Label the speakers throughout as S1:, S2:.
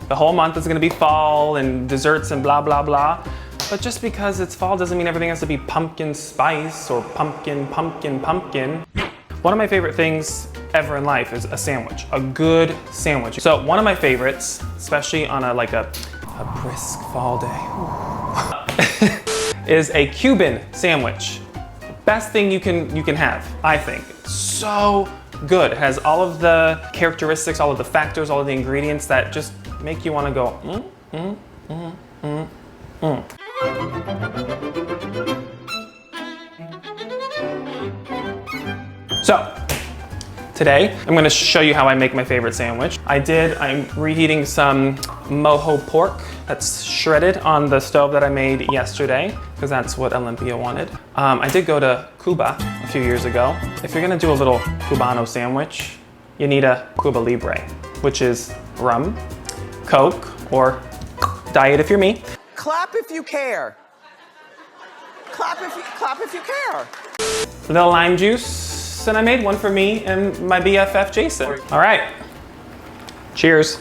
S1: the whole month is gonna be fall and desserts and blah, blah, blah. But just because it's fall doesn't mean everything has to be pumpkin spice or pumpkin, pumpkin, pumpkin. One of my favorite things ever in life is a sandwich, a good sandwich. So one of my favorites, especially on a brisk fall day, is a Cuban sandwich. Best thing you can have, I think. So good. It has all of the characteristics, all of the factors, all of the ingredients that just make you want to go, So, today I'm going to show you how I make my favorite sandwich. I'm reheating some mojo pork that's shredded on the stove that I made yesterday, because that's what Olympia wanted. I did go to Cuba a few years ago. If you're going to do a little Cubano sandwich, you need a Cuba Libré, which is rum, Coke, or diet if you're me.
S2: Clap if you care. Clap if you care.
S1: A little lime juice, and I made one for me and my BFF Jason. All right, cheers.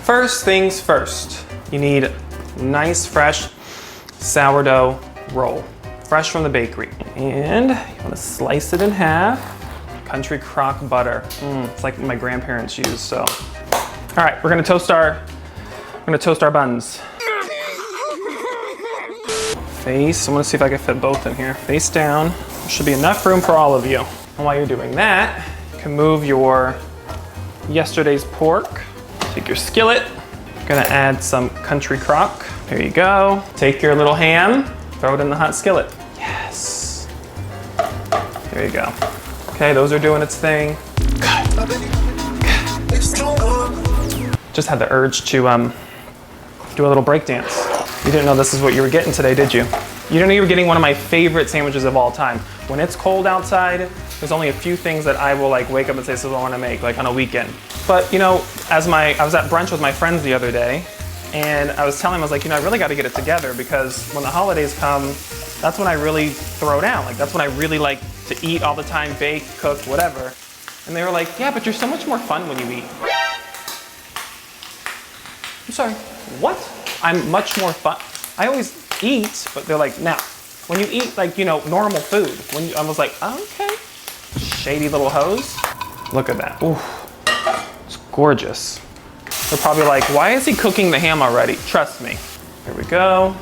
S1: First things first, you need nice fresh sourdough roll, fresh from the bakery. And you want to slice it in half. Country crock butter. It's like my grandparents used, so. All right, we're gonna toast our buns. Face, I wanna see if I can fit both in here. Face down. There should be enough room for all of you. And while you're doing that, you can move your yesterday's pork. Take your skillet. You're gonna add some country crock. Here you go. Take your little ham, throw it in the hot skillet. Yes. There you go. Okay, those are doing its thing. Just had the urge to do a little break dance. You didn't know this is what you were getting today, did you? You didn't know you were getting one of my favorite sandwiches of all time. When it's cold outside, there's only a few things that I will wake up and say, this is what I want to make, on a weekend. But I was at brunch with my friends the other day, and I was telling them, I was like, I really got to get it together, because when the holidays come, that's when I really throw down. That's when I really like to eat all the time, bake, cook, whatever. And they were like, yeah, but you're so much more fun when you eat. I'm sorry, what? I'm much more fun. I always eat, but they're like, now, when you eat normal food, I was like, okay, shady little hose. Look at that, ooh, it's gorgeous. They're probably like, why is he cooking the ham already? Trust me. Here we go.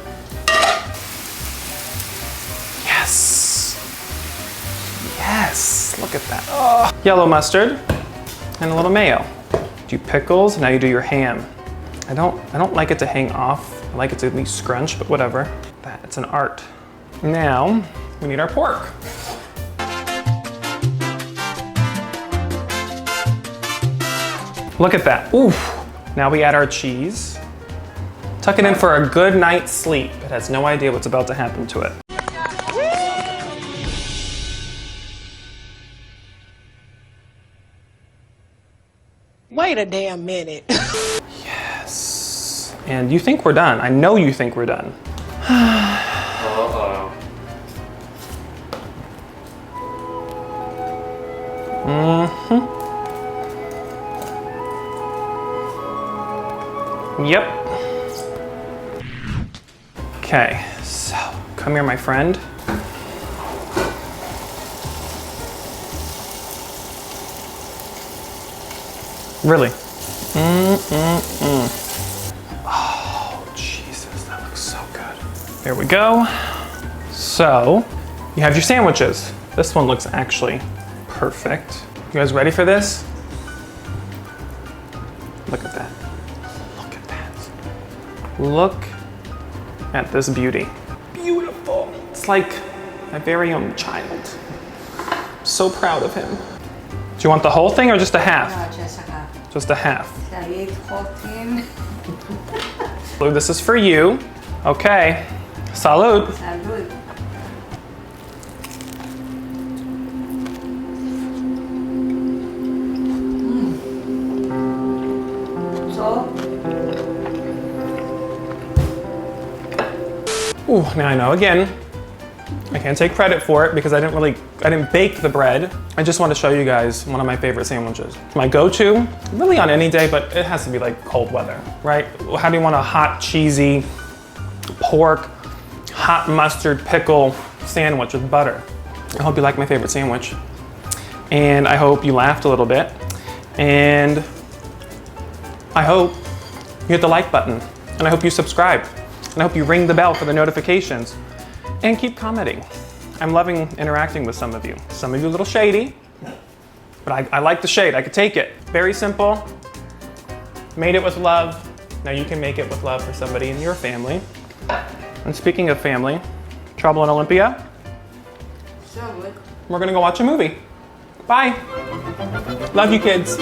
S1: Yes. Yes, look at that. Oh. Yellow mustard and a little mayo. Do pickles, now you do your ham. I don't like it to hang off. I like it to be scrunched, but whatever. It's an art. Now, we need our pork. Look at that, oof. Now we add our cheese. Tuck it in for a good night's sleep. It has no idea what's about to happen to it.
S2: Wait a damn minute.
S1: Yes. And you think we're done. I know you think we're done.
S3: Uh-oh.
S1: Yep. Okay, so come here, my friend. Really? Oh, Jesus, that looks so good. There we go. So, you have your sandwiches. This one looks actually perfect. You guys ready for this? Look at that. Look at that. Look at this beauty. Beautiful. It's like my very own child. I'm so proud of him. Do you want the whole thing or just a half?
S4: No, just a half.
S1: Just a half.
S4: Shall I eat whole thing?
S1: Blue, this is for you. Okay. Salud.
S4: Salud. So?
S1: Ooh, now I know again, I can't take credit for it because I didn't really bake the bread. I just want to show you guys one of my favorite sandwiches. My go-to, really on any day, but it has to be like cold weather, right? How do you want a hot, cheesy pork, hot mustard pickle sandwich with butter? I hope you like my favorite sandwich. And I hope you laughed a little bit. And I hope you hit the like button. And I hope you subscribe. And I hope you ring the bell for the notifications. And keep commenting. I'm loving interacting with some of you. Some of you a little shady, but I like the shade, I could take it. Very simple, made it with love. Now you can make it with love for somebody in your family. And speaking of family, Trouble in Olympia,
S4: So good.
S1: we're gonna go watch a movie. Bye. Love you kids.